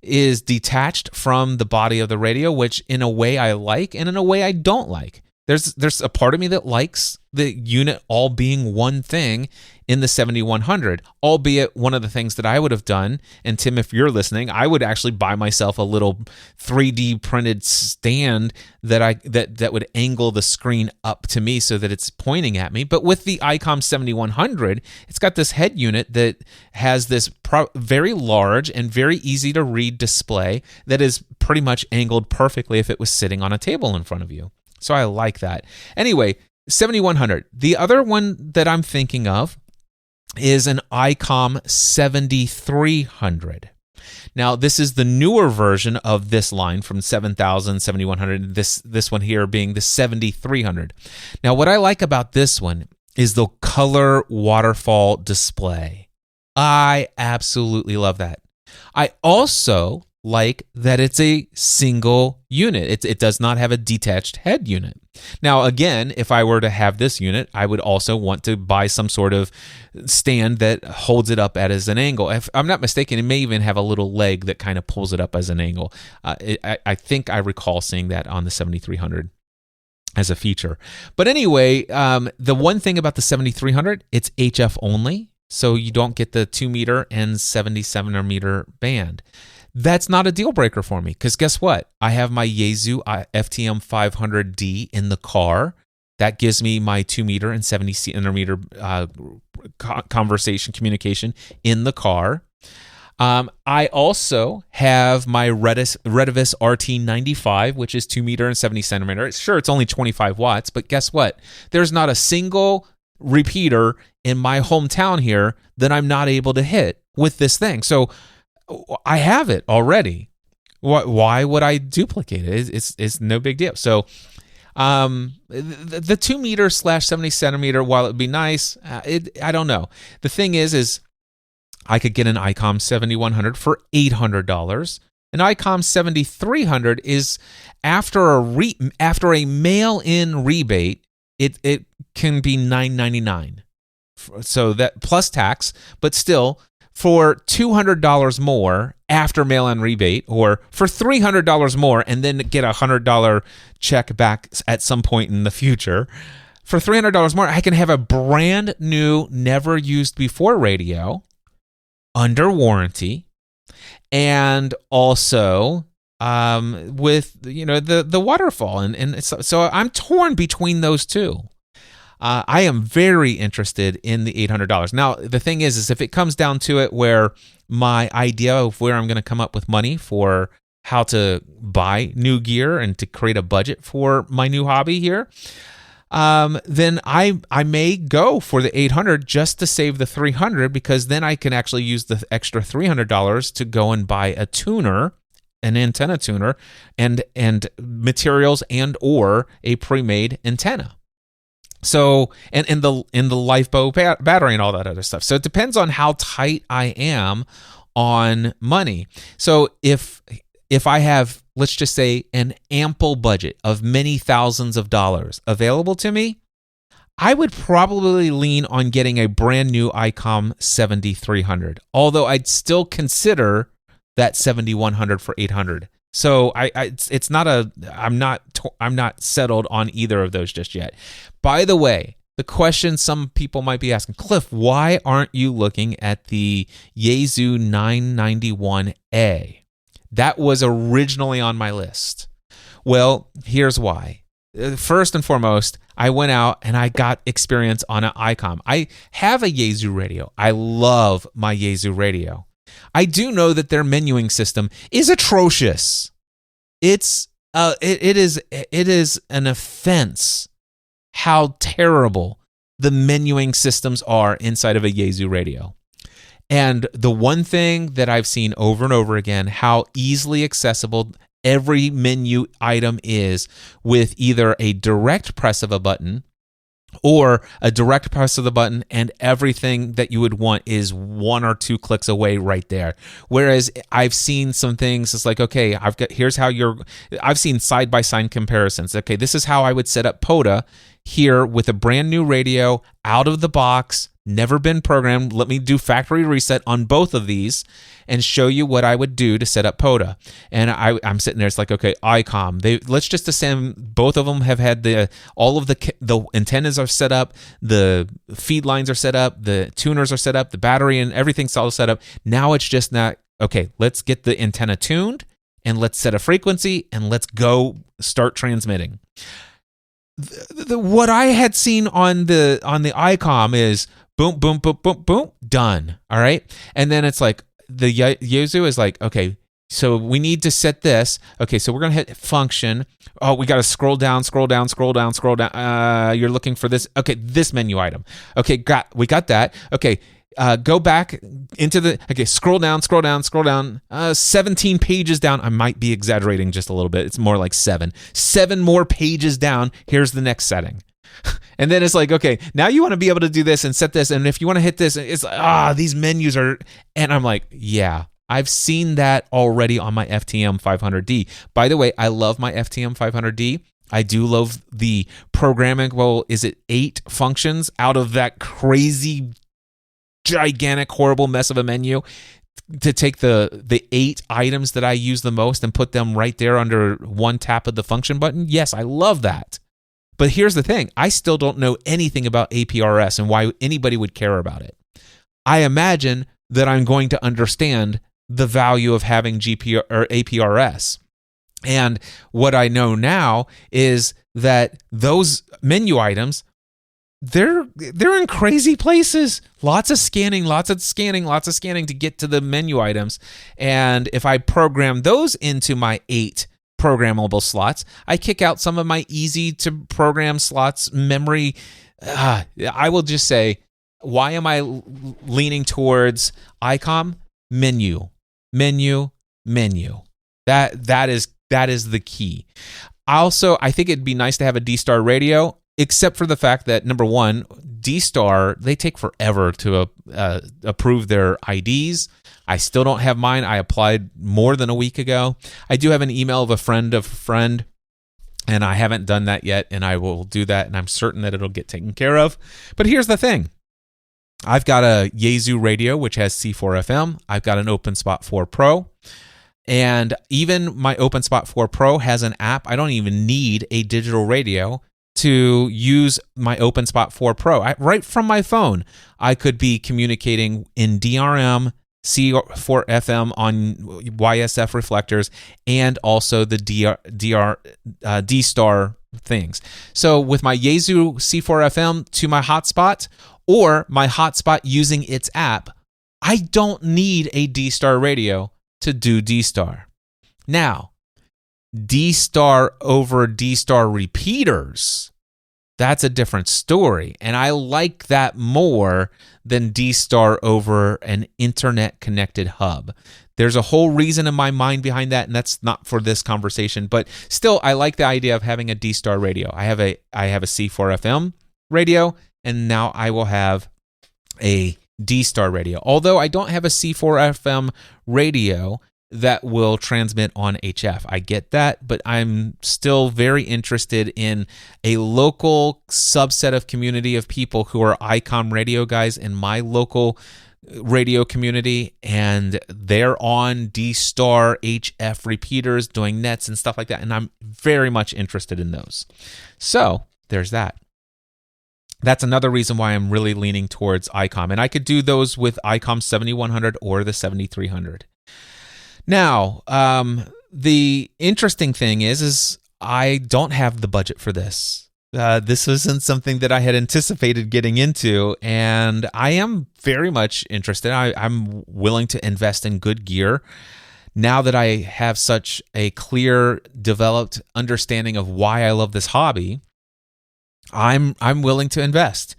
is detached from the body of the radio, which in a way I like and in a way I don't like. There's a part of me that likes the unit all being one thing in the 7100, albeit one of the things that I would have done, and Tim, if you're listening, I would actually buy myself a little 3D printed stand that would angle the screen up to me so that it's pointing at me. But with the Icom 7100, it's got this head unit that has this very large and very easy to read display that is pretty much angled perfectly if it was sitting on a table in front of you. So I like that. Anyway, 7100. The other one that I'm thinking of is an Icom 7300. Now, this is the newer version of this line from 7000, 7100, this one here being the 7300. Now, what I like about this one is the color waterfall display. I absolutely love that. I also like that it's a single unit. It does not have a detached head unit. Now, again, if I were to have this unit, I would also want to buy some sort of stand that holds it up as an angle. If I'm not mistaken, it may even have a little leg that kind of pulls it up as an angle. I think I recall seeing that on the 7300 as a feature. But anyway, the one thing about the 7300, it's HF only, so you don't get the 2 meter and 77 meter band. That's not a deal breaker for me, because guess what? I have my Yaesu FTM 500D in the car. That gives me my 2 meter and 70 centimeter communication in the car. I also have my Redivis RT95, which is 2 meter and 70 centimeter. Sure, it's only 25 watts, but guess what? There's not a single repeater in my hometown here that I'm not able to hit with this thing. So I have it already. Why would I duplicate it? It's no big deal. So the 2 meter / 70 centimeter, while it'd be nice, I don't know. The thing is I could get an Icom 7100 for $800. An Icom 7300 is after a mail-in rebate, it can be $999. So that plus tax, but still, for $200 more after mail-in rebate, or for $300 more and then get a $100 check back at some point in the future, for $300 more, I can have a brand new, never used before radio under warranty, and also with the waterfall, and so I'm torn between those two. I am very interested in the $800. Now, the thing is if it comes down to it where my idea of where I'm going to come up with money for how to buy new gear and to create a budget for my new hobby here, then I may go for the 800 just to save the 300, because then I can actually use the extra $300 to go and buy a tuner, an antenna tuner, and materials and or a pre-made antenna. So, and the LifeBow battery and all that other stuff. So it depends on how tight I am on money. So if I have, let's just say, an ample budget of many thousands of dollars available to me, I would probably lean on getting a brand new Icom 7300. Although I'd still consider that 7100 for $800. So I'm not settled on either of those just yet. By the way, the question some people might be asking, Cliff, why aren't you looking at the Yaesu 991A? That was originally on my list. Well, here's why. First and foremost, I went out and I got experience on an Icom. I have a Yaesu radio. I love my Yaesu radio. I do know that their menuing system is atrocious. It is an offense how terrible the menuing systems are inside of a Yaesu radio. And the one thing that I've seen over and over again, how easily accessible every menu item is with either a direct press of a button or a direct press of the button, and everything that you would want is 1 or 2 clicks away right there. Whereas I've seen some things, it's like, okay, I've seen side-by-side comparisons. Okay, this is how I would set up POTA here with a brand new radio out of the box, never been programmed. Let me do factory reset on both of these and show you what I would do to set up POTA. And I'm sitting there, it's like, okay, Icom. Let's just assume both of them have had all of the antennas are set up, the feed lines are set up, the tuners are set up, the battery and everything's all set up. Now it's just not, okay, let's get the antenna tuned and let's set a frequency and let's go start transmitting. What I had seen on the Icom is boom, boom, boom, boom, boom, done. All right. And then it's like the Yaesu is like, okay, so we need to set this. Okay, so we're going to hit function. Oh, we got to scroll down. You're looking for this. Okay, this menu item. Okay, we got that. Okay, Go back into scroll down, 17 pages down. I might be exaggerating just a little bit. It's more like 7 more pages down. Here's the next setting. And then it's like, okay, now you want to be able to do this and set this. And if you want to hit this, it's these menus are, and I'm like, yeah, I've seen that already on my FTM 500D. By the way, I love my FTM 500D. I do love the programming. Well, is it 8 functions out of that crazy, gigantic, horrible mess of a menu to take the 8 items that I use the most and put them right there under one tap of the function button? Yes, I love that. But here's the thing. I still don't know anything about APRS and why anybody would care about it. I imagine that I'm going to understand the value of having APRS. And what I know now is that those menu items, they're in crazy places. Lots of scanning to get to the menu items. And if I program those into my 8 programmable slots, I kick out some of my easy to program slots, memory. I will just say, why am I leaning towards Icom? Menu. That is the key. Also, I think it'd be nice to have a D-Star radio, except for the fact that, number one, D-Star, they take forever to approve their IDs. I still don't have mine. I applied more than a week ago. I do have an email of a friend, and I haven't done that yet, and I will do that, and I'm certain that it'll get taken care of. But here's the thing. I've got a Yaesu radio, which has C4 FM. I've got an OpenSpot 4 Pro. And even my OpenSpot 4 Pro has an app. I don't even need a digital radio to use my OpenSpot 4 Pro. Right from my phone, I could be communicating in DRM, C4 FM on YSF reflectors, and also the D-Star things. So with my Yaesu C4 FM to my hotspot, or my hotspot using its app, I don't need a D-Star radio to do D-Star. Now, D-Star over D-Star repeaters, that's a different story. And I like that more than D-Star over an internet-connected hub. There's a whole reason in my mind behind that, and that's not for this conversation. But still, I like the idea of having a D-Star radio. I have a C4 FM radio, and now I will have a D-Star radio. Although I don't have a C4 FM radio that will transmit on HF. I get that, but I'm still very interested in a local subset of community of people who are Icom radio guys in my local radio community, and they're on D-Star HF repeaters doing nets and stuff like that, and I'm very much interested in those. So there's that. That's another reason why I'm really leaning towards Icom. And I could do those with Icom 7100 or the 7300. Now, the interesting thing is I don't have the budget for this. This isn't something that I had anticipated getting into, and I am very much interested. I'm willing to invest in good gear. Now that I have such a clear, developed understanding of why I love this hobby, I'm willing to invest.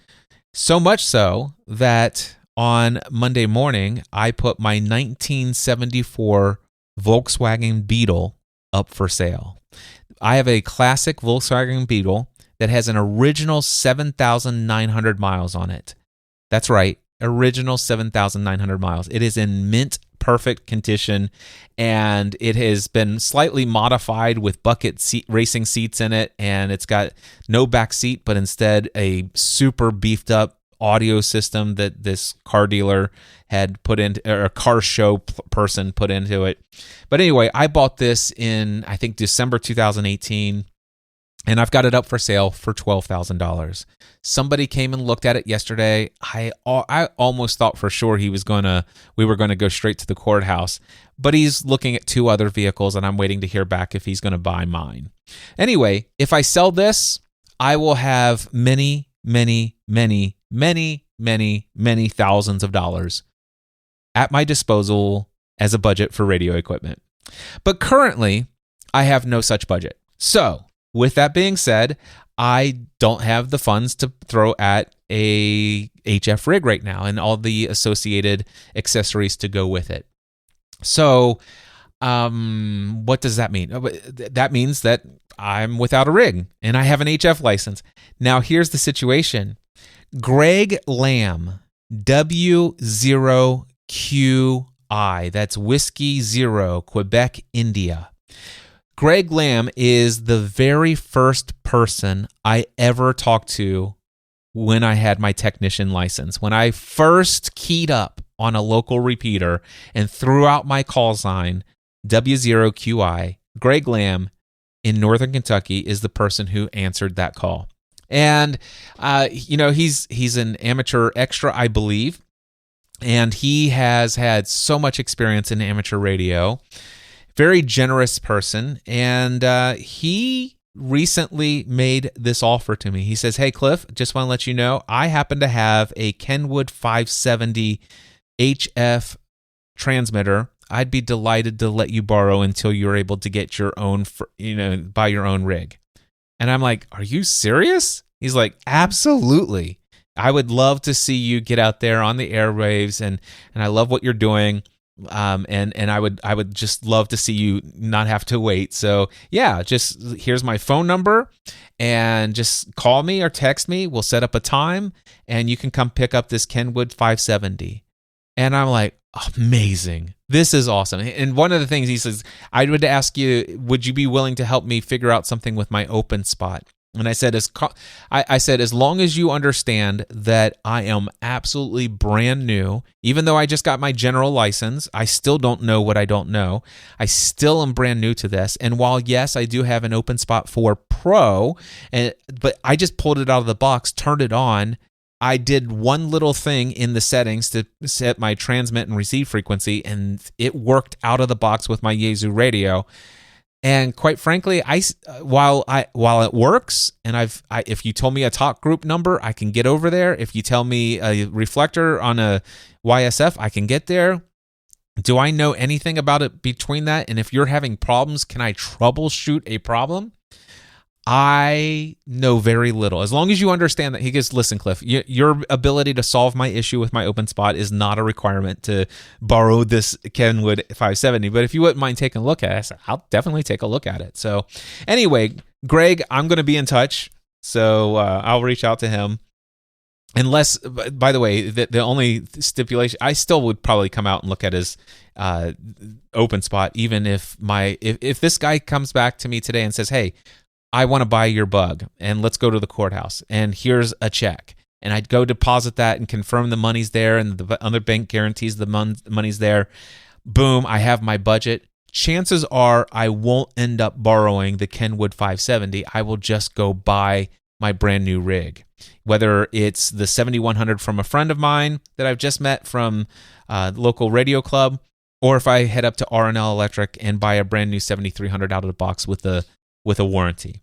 So much so that on Monday morning, I put my 1974 Volkswagen Beetle up for sale. I have a classic Volkswagen Beetle that has an original 7,900 miles on it. That's right, original 7,900 miles. It is in mint perfect condition, and it has been slightly modified with bucket racing seats in it, and it's got no back seat, but instead a super beefed up audio system that this car dealer had put into, or a car show person put into it. But anyway, I bought this in, I think, December 2018, and I've got it up for sale for $12,000. Somebody came and looked at it yesterday. I almost thought for sure we were going to go straight to the courthouse, but he's looking at 2 other vehicles, and I'm waiting to hear back if he's going to buy mine. Anyway, if I sell this, I will have many, many, many, many, many, many thousands of dollars at my disposal as a budget for radio equipment. But currently, I have no such budget. So, with that being said, I don't have the funds to throw at a HF rig right now and all the associated accessories to go with it. So what does that mean? That means that I'm without a rig and I have an HF license. Now, here's the situation. Greg Lamb, W0QI, that's Whiskey Zero, Quebec, India. Greg Lamb is the very first person I ever talked to when I had my technician license. When I first keyed up on a local repeater and threw out my call sign, W0QI, Greg Lamb in Northern Kentucky is the person who answered that call. And, he's an amateur extra, I believe, and he has had so much experience in amateur radio. Very generous person, and he recently made this offer to me. He says, "Hey, Cliff, just want to let you know, I happen to have a Kenwood 570 HF transmitter. I'd be delighted to let you borrow until you're able to get your own, buy your own rig." And I'm like, "Are you serious?" He's like, "Absolutely. I would love to see you get out there on the airwaves, and I love what you're doing. And I would just love to see you not have to wait. So yeah, just here's my phone number and just call me or text me. We'll set up a time and you can come pick up this Kenwood 570. And I'm like, amazing. This is awesome. And one of the things he says, I would ask you, would you be willing to help me figure out something with my open spot? And I said, as long as you understand that I am absolutely brand new, even though I just got my general license, I still don't know what I don't know. I still am brand new to this. And while, yes, I do have an open spot for Pro, but I just pulled it out of the box, turned it on. I did one little thing in the settings to set my transmit and receive frequency, and it worked out of the box with my Yaesu radio. And quite frankly, while it works, and if you told me a talk group number, I can get over there. If you tell me a reflector on a YSF, I can get there. Do I know anything about it between that? And if you're having problems, can I troubleshoot a problem? I know very little. As long as you understand that, he goes, listen, Cliff, your ability to solve my issue with my open spot is not a requirement to borrow this Kenwood 570. But if you wouldn't mind taking a look at it, I said, I'll definitely take a look at it. So anyway, Greg, I'm going to be in touch. So I'll reach out to him. Unless, by the way, the only stipulation, I still would probably come out and look at his open spot, even if if this guy comes back to me today and says, hey, I want to buy your bug and let's go to the courthouse and here's a check. And I'd go deposit that and confirm the money's there and the other bank guarantees the money's there. Boom, I have my budget. Chances are I won't end up borrowing the Kenwood 570. I will just go buy my brand new rig. Whether it's the 7100 from a friend of mine that I've just met from the local radio club, or if I head up to R&L Electric and buy a brand new 7300 out of the box with a warranty.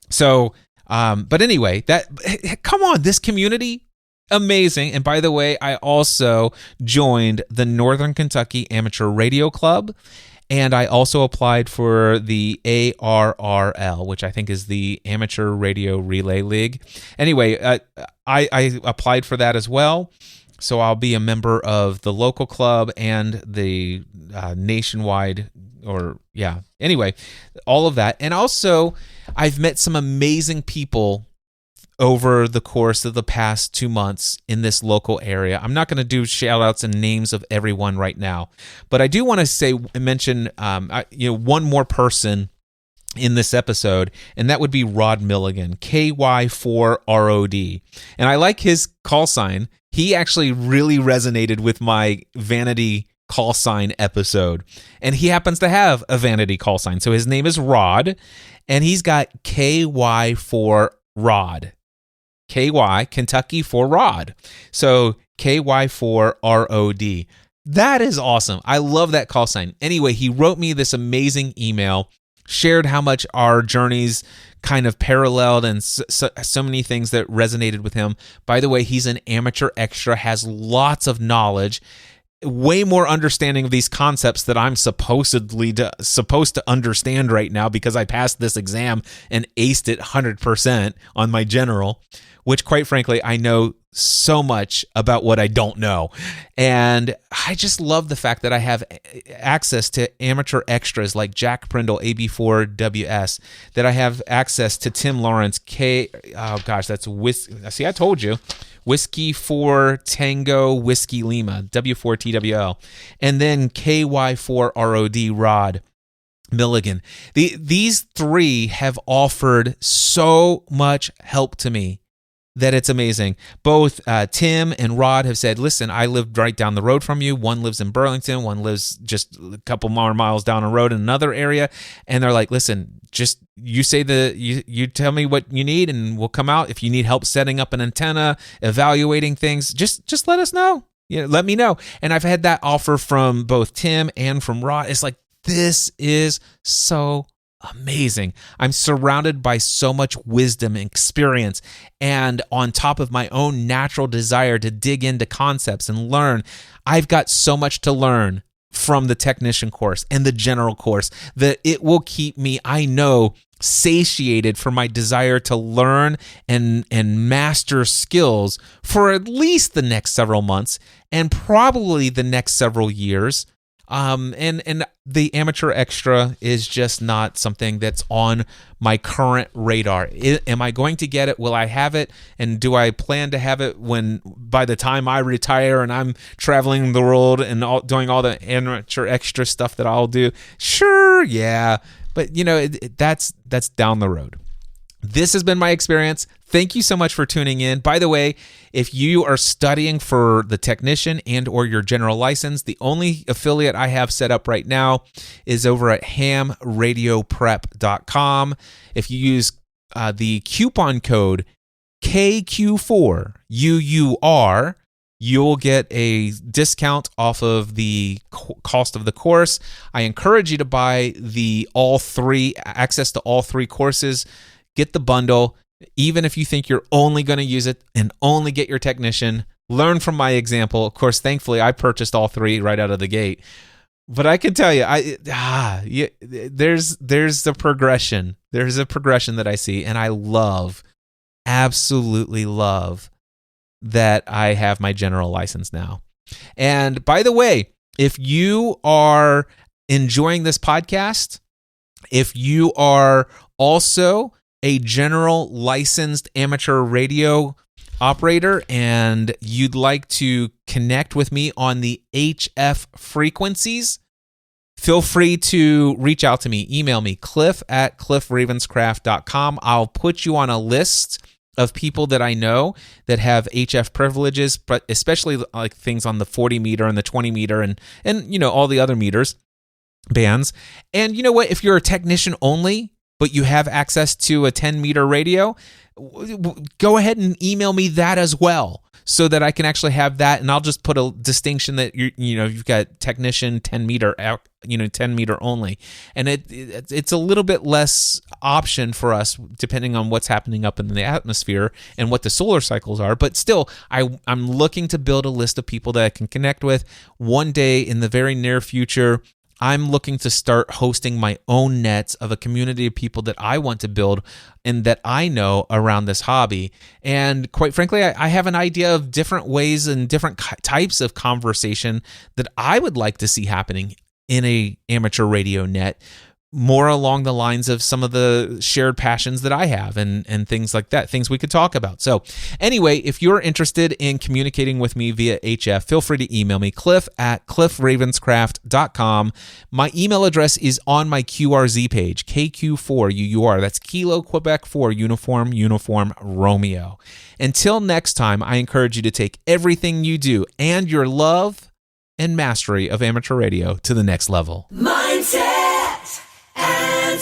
So, but anyway, come on, this community, amazing. And by the way, I also joined the Northern Kentucky Amateur Radio Club, and I also applied for the ARRL, which I think is the Amateur Radio Relay League. Anyway, I applied for that as well. So I'll be a member of the local club and the nationwide, anyway, all of that. And also, I've met some amazing people over the course of the past 2 months in this local area. I'm not going to do shout outs and names of everyone right now, but I do want to mention one more person in this episode, and that would be Rod Milligan, KY4ROD. And I like his call sign. He actually really resonated with my vanity call sign episode, and he happens to have a vanity call sign. So his name is Rod, and he's got KY4ROD. KY, Kentucky for Rod. So KY4ROD. That is awesome. I love that call sign. Anyway, he wrote me this amazing email, shared how much our journeys kind of paralleled and so many things that resonated with him. By the way, he's an amateur extra, has lots of knowledge. way more understanding of these concepts that I'm supposed to understand right now because I passed this exam and aced it 100% on my general, which quite frankly, I know so much about what I don't know. And I just love the fact that I have access to amateur extras like Jack Prindle, AB4WS, that I have access to Tim Lawrence, that's see, I told you. Whiskey 4 Tango Whiskey Lima, W4TWL, and then KY4ROD Rod Milligan. These three have offered so much help to me that it's amazing. Both Tim and Rod have said, listen, I live right down the road from you. One lives in Burlington, one lives just a couple more miles down the road in another area. And they're like, listen, just you tell me what you need and we'll come out. If you need help setting up an antenna, evaluating things, just let us know. Let me know. And I've had that offer from both Tim and from Rod. It's like, this is so amazing. I'm surrounded by so much wisdom and experience, and on top of my own natural desire to dig into concepts and learn, I've got so much to learn from the technician course and the general course that it will keep me, I know, satiated for my desire to learn and master skills for at least the next several months and probably the next several years. And the amateur extra is just not something that's on my current radar. Am I going to get it? Will I have it? And do I plan to have it by the time I retire and I'm traveling the world and doing all the amateur extra stuff that I'll do? Sure, yeah. But that's down the road. This has been my experience. Thank you so much for tuning in. By the way, if you are studying for the technician and or your general license, the only affiliate I have set up right now is over at hamradioprep.com. If you use the coupon code KQ4UUR, you'll get a discount off of the cost of the course. I encourage you to buy access to all three courses. Get the bundle, even if you think you're only going to use it and only get your technician. Learn from my example. Of course, thankfully, I purchased all three right out of the gate. But I can tell you, there's a progression. There's a progression that I see, and I absolutely love that I have my general license now. And by the way, if you are enjoying this podcast, if you are also a general licensed amateur radio operator and you'd like to connect with me on the HF frequencies, feel free to reach out to me. Email me, cliff@cliffravenscraft.com. I'll put you on a list of people that I know that have HF privileges, but especially like things on the 40 meter and the 20 meter and all the other bands. And you know what? If you're a technician only, but you have access to a 10-meter radio, go ahead and email me that as well so that I can actually have that. And I'll just put a distinction that you've got technician 10-meter, 10-meter only. And it's a little bit less option for us depending on what's happening up in the atmosphere and what the solar cycles are. But still, I'm looking to build a list of people that I can connect with. One day in the very near future, I'm looking to start hosting my own nets of a community of people that I want to build and that I know around this hobby. And quite frankly, I have an idea of different ways and different types of conversation that I would like to see happening in a amateur radio net, more along the lines of some of the shared passions that I have and things like that, things we could talk about. So anyway, if you're interested in communicating with me via HF, feel free to email me, cliff@cliffravenscraft.com. My email address is on my QRZ page, KQ4UUR. That's Kilo Quebec 4 Uniform Romeo. Until next time, I encourage you to take everything you do and your love and mastery of amateur radio to the next level. Mindset and